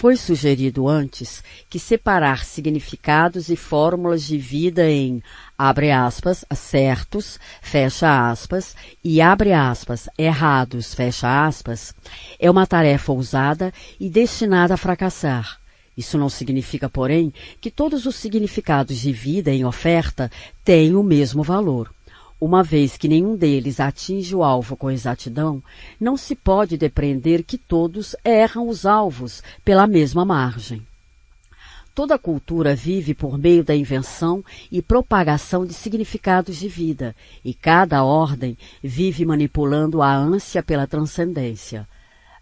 foi sugerido antes que separar significados e fórmulas de vida em, abre aspas, certos, fecha aspas, e abre aspas, errados, fecha aspas, é uma tarefa ousada e destinada a fracassar. Isso não significa, porém, que todos os significados de vida em oferta têm o mesmo valor. Uma vez que nenhum deles atinge o alvo com exatidão, não se pode depreender que todos erram os alvos pela mesma margem. Toda cultura vive por meio da invenção e propagação de significados de vida, e cada ordem vive manipulando a ânsia pela transcendência.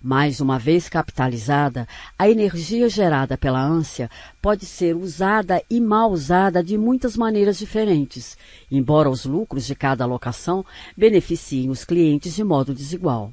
Mais uma vez capitalizada, a energia gerada pela ânsia pode ser usada e mal usada de muitas maneiras diferentes, embora os lucros de cada alocação beneficiem os clientes de modo desigual.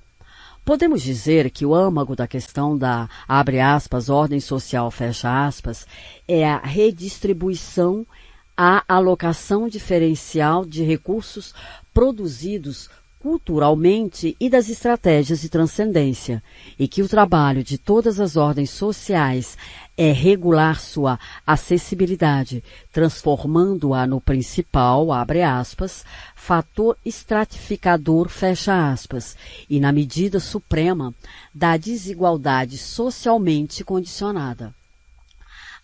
Podemos dizer que o âmago da questão da, abre aspas, ordem social, fecha aspas, é a redistribuição, a alocação diferencial de recursos produzidos culturalmente e das estratégias de transcendência, e que o trabalho de todas as ordens sociais é regular sua acessibilidade, transformando-a no principal, abre aspas, fator estratificador, fecha aspas, e na medida suprema da desigualdade socialmente condicionada.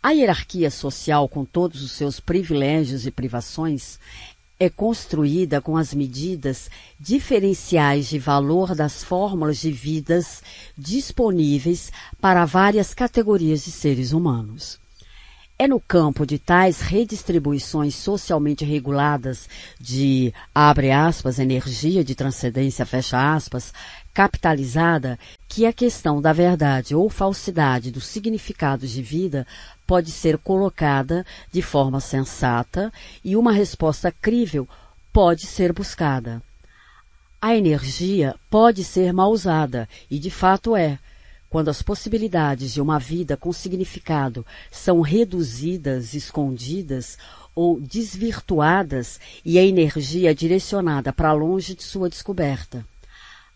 A hierarquia social, com todos os seus privilégios e privações, é construída com as medidas diferenciais de valor das fórmulas de vidas disponíveis para várias categorias de seres humanos. É no campo de tais redistribuições socialmente reguladas de, abre aspas, energia de transcendência, fecha aspas, capitalizada, que a questão da verdade ou falsidade dos significados de vida pode ser colocada de forma sensata e uma resposta crível pode ser buscada. A energia pode ser mal usada, e de fato é, quando as possibilidades de uma vida com significado são reduzidas, escondidas ou desvirtuadas e a energia é direcionada para longe de sua descoberta.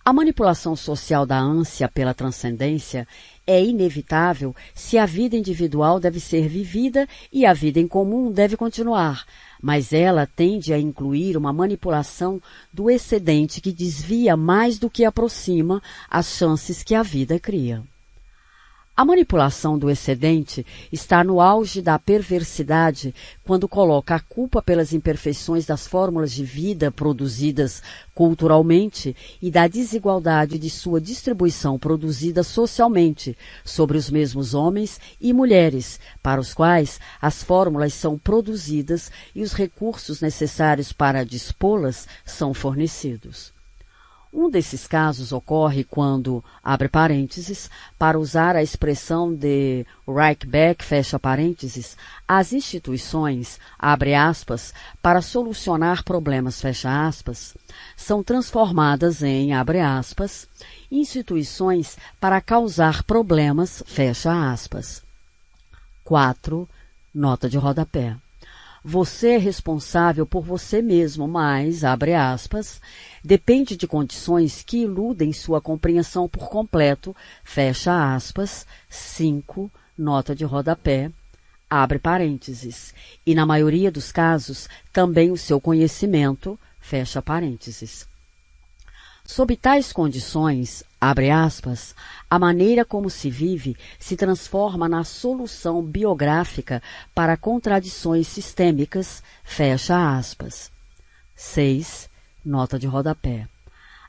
A manipulação social da ânsia pela transcendência é inevitável se a vida individual deve ser vivida e a vida em comum deve continuar, mas ela tende a incluir uma manipulação do excedente que desvia mais do que aproxima as chances que a vida cria. A manipulação do excedente está no auge da perversidade quando coloca a culpa pelas imperfeições das fórmulas de vida produzidas culturalmente e da desigualdade de sua distribuição produzida socialmente sobre os mesmos homens e mulheres, para os quais as fórmulas são produzidas e os recursos necessários para dispô-las são fornecidos. Um desses casos ocorre quando, abre parênteses, para usar a expressão de Reichbeck, fecha parênteses, as instituições, abre aspas, para solucionar problemas, fecha aspas, são transformadas em, abre aspas, instituições para causar problemas, fecha aspas. 4. Nota de rodapé. Você é responsável por você mesmo, mas, abre aspas, depende de condições que iludem sua compreensão por completo, fecha aspas, 5, nota de rodapé, abre parênteses, e na maioria dos casos também o seu conhecimento, fecha parênteses. Sob tais condições, abre aspas, a maneira como se vive se transforma na solução biográfica para contradições sistêmicas, fecha aspas. 6. Nota de rodapé.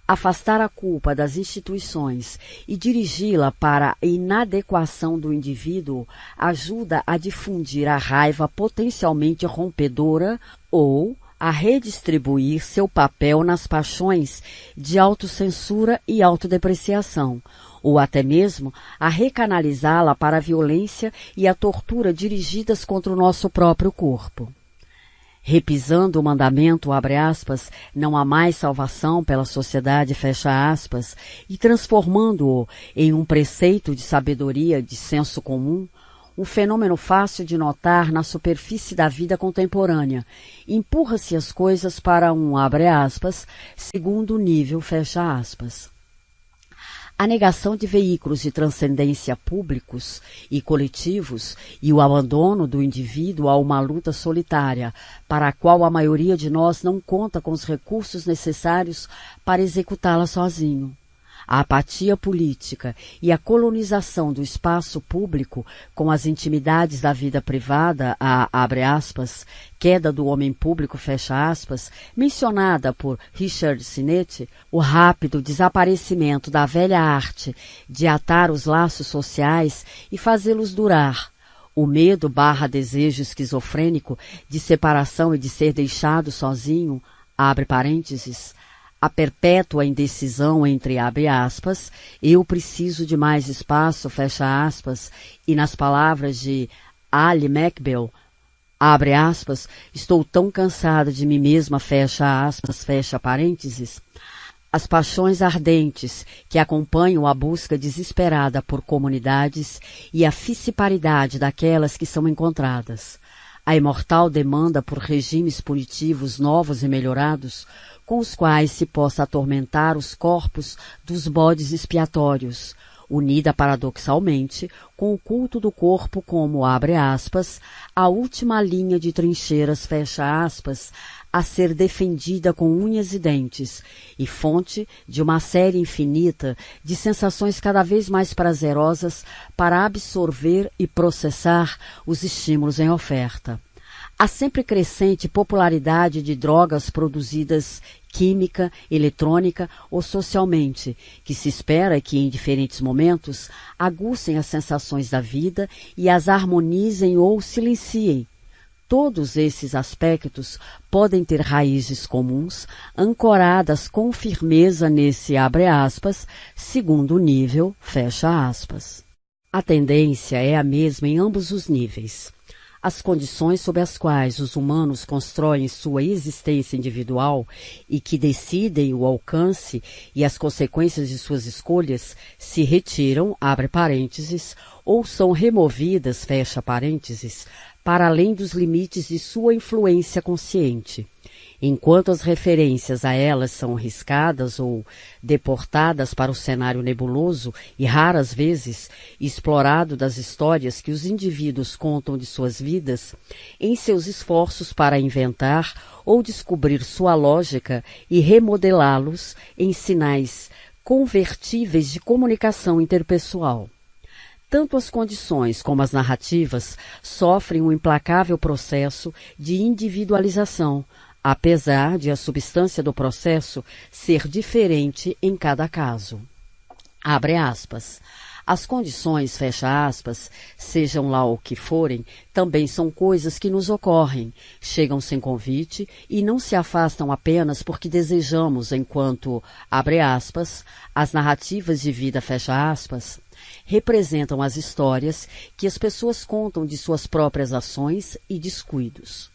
Afastar a culpa das instituições e dirigi-la para a inadequação do indivíduo ajuda a difundir a raiva potencialmente rompedora ou a redistribuir seu papel nas paixões de autocensura e autodepreciação, ou até mesmo a recanalizá-la para a violência e a tortura dirigidas contra o nosso próprio corpo. Repisando o mandamento, abre aspas, não há mais salvação pela sociedade, fecha aspas, e transformando-o em um preceito de sabedoria, de senso comum, um fenômeno fácil de notar na superfície da vida contemporânea. Empurra-se as coisas para um, abre aspas, segundo nível, fecha aspas. A negação de veículos de transcendência públicos e coletivos e o abandono do indivíduo a uma luta solitária, para a qual a maioria de nós não conta com os recursos necessários para executá-la sozinho. A apatia política e a colonização do espaço público com as intimidades da vida privada, abre aspas, queda do homem público, fecha aspas, mencionada por Richard Sinetti, o rápido desaparecimento da velha arte de atar os laços sociais e fazê-los durar, o medo / desejo esquizofrênico de separação e de ser deixado sozinho, abre parênteses, a perpétua indecisão entre, abre aspas, eu preciso de mais espaço, fecha aspas, e nas palavras de Ali McBeal, abre aspas, estou tão cansada de mim mesma, fecha aspas, fecha parênteses, as paixões ardentes que acompanham a busca desesperada por comunidades e a fissiparidade daquelas que são encontradas, a imortal demanda por regimes punitivos novos e melhorados, com os quais se possa atormentar os corpos dos bodes expiatórios, unida paradoxalmente com o culto do corpo como, abre aspas, a última linha de trincheiras, fecha aspas, a ser defendida com unhas e dentes, e fonte de uma série infinita de sensações cada vez mais prazerosas para absorver e processar os estímulos em oferta. A sempre crescente popularidade de drogas produzidas química, eletrônica ou socialmente, que se espera que em diferentes momentos aguçem as sensações da vida e as harmonizem ou silenciem. Todos esses aspectos podem ter raízes comuns, ancoradas com firmeza nesse, abre aspas, segundo nível, fecha aspas. A tendência é a mesma em ambos os níveis. As condições sob as quais os humanos constroem sua existência individual e que decidem o alcance e as consequências de suas escolhas se retiram, abre parênteses, ou são removidas, fecha parênteses, para além dos limites de sua influência consciente. Enquanto as referências a elas são riscadas ou deportadas para o cenário nebuloso e raras vezes explorado das histórias que os indivíduos contam de suas vidas, em seus esforços para inventar ou descobrir sua lógica e remodelá-los em sinais convertíveis de comunicação interpessoal. Tanto as condições como as narrativas sofrem um implacável processo de individualização, apesar de a substância do processo ser diferente em cada caso. Abre aspas. As condições, fecha aspas, sejam lá o que forem, também são coisas que nos ocorrem, chegam sem convite e não se afastam apenas porque desejamos, enquanto, abre aspas, as narrativas de vida, fecha aspas, representam as histórias que as pessoas contam de suas próprias ações e descuidos.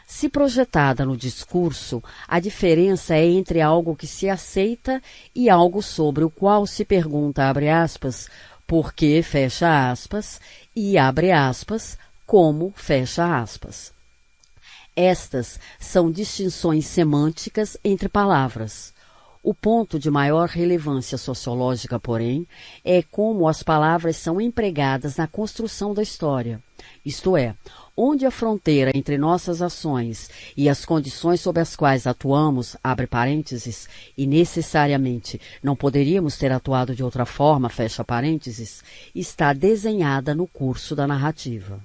Se projetada no discurso, a diferença é entre algo que se aceita e algo sobre o qual se pergunta, abre aspas, por que, fecha aspas, e abre aspas, como, fecha aspas. Estas são distinções semânticas entre palavras. O ponto de maior relevância sociológica, porém, é como as palavras são empregadas na construção da história, isto é, onde a fronteira entre nossas ações e as condições sob as quais atuamos, abre parênteses, e necessariamente não poderíamos ter atuado de outra forma, fecha parênteses, está desenhada no curso da narrativa.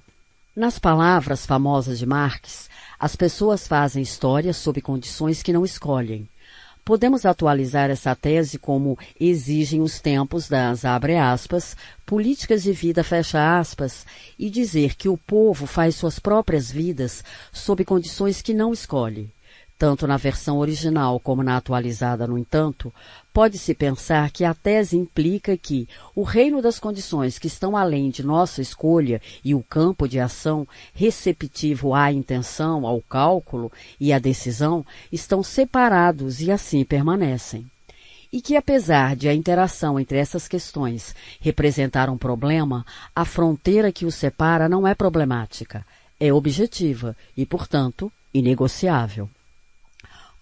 Nas palavras famosas de Marx, as pessoas fazem história sob condições que não escolhem. Podemos atualizar essa tese como exigem os tempos das, abre aspas, políticas de vida, fecha aspas, e dizer que o povo faz suas próprias vidas sob condições que não escolhe. Tanto na versão original como na atualizada, no entanto, pode-se pensar que a tese implica que o reino das condições que estão além de nossa escolha e o campo de ação receptivo à intenção, ao cálculo e à decisão estão separados e assim permanecem. E que, apesar de a interação entre essas questões representar um problema, a fronteira que os separa não é problemática, é objetiva e, portanto, inegociável.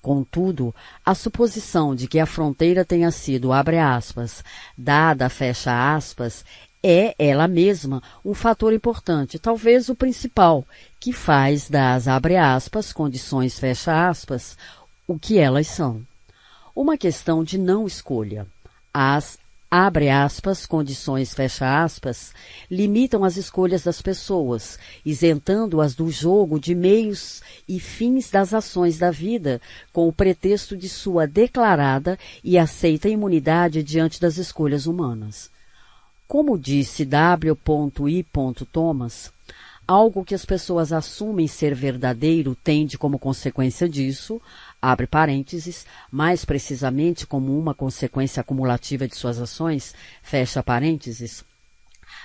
Contudo, a suposição de que a fronteira tenha sido, abre aspas, dada, fecha aspas, é ela mesma um fator importante, talvez o principal, que faz das, abre aspas, condições, fecha aspas, o que elas são. Uma questão de não escolha. As, abre aspas, condições, fecha aspas, limitam as escolhas das pessoas, isentando-as do jogo de meios e fins das ações da vida, com o pretexto de sua declarada e aceita imunidade diante das escolhas humanas. Como disse W.I. Thomas, algo que as pessoas assumem ser verdadeiro tende como consequência disso, abre parênteses, mais precisamente como uma consequência acumulativa de suas ações, fecha parênteses,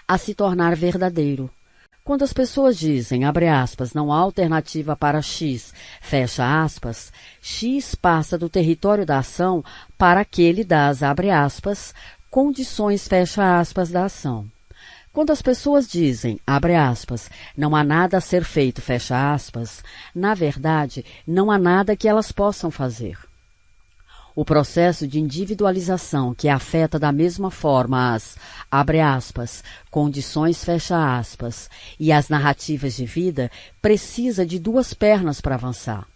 a se tornar verdadeiro. Quando as pessoas dizem, abre aspas, não há alternativa para X, fecha aspas, X passa do território da ação para aquele das, abre aspas, condições, fecha aspas, da ação. Quando as pessoas dizem, abre aspas, não há nada a ser feito, fecha aspas, na verdade, não há nada que elas possam fazer. O processo de individualização que afeta da mesma forma as, abre aspas, condições, fecha aspas, e as narrativas de vida precisa de duas pernas para avançar.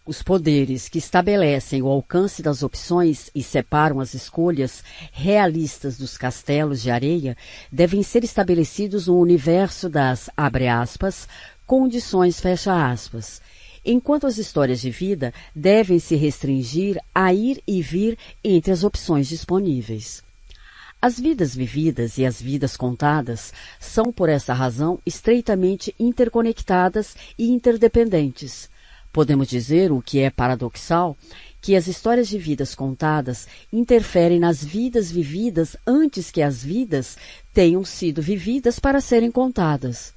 Os poderes que estabelecem o alcance das opções e separam as escolhas realistas dos castelos de areia devem ser estabelecidos no universo das, abre aspas, condições, fecha aspas, enquanto as histórias de vida devem se restringir a ir e vir entre as opções disponíveis. As vidas vividas e as vidas contadas são, por essa razão, estreitamente interconectadas e interdependentes. Podemos dizer, o que é paradoxal, que as histórias de vidas contadas interferem nas vidas vividas antes que as vidas tenham sido vividas para serem contadas.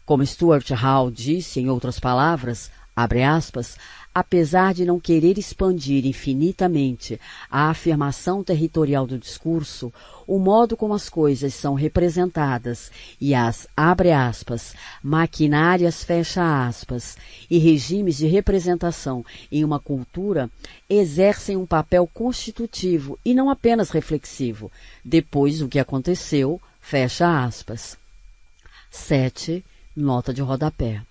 Como Stuart Hall disse, em outras palavras, abre aspas, apesar de não querer expandir infinitamente a afirmação territorial do discurso, o modo como as coisas são representadas e as, abre aspas, maquinárias, fecha aspas, e regimes de representação em uma cultura exercem um papel constitutivo e não apenas reflexivo, depois do que aconteceu, fecha aspas. 7. Nota de rodapé.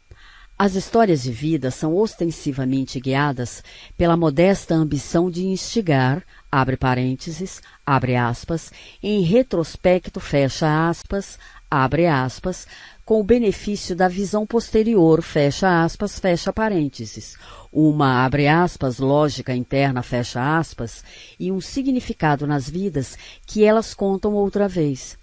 As histórias de vida são ostensivamente guiadas pela modesta ambição de instigar, abre parênteses, abre aspas, em retrospecto, fecha aspas, abre aspas, com o benefício da visão posterior, fecha aspas, fecha parênteses, uma, abre aspas, lógica interna, fecha aspas, e um significado nas vidas que elas contam outra vez.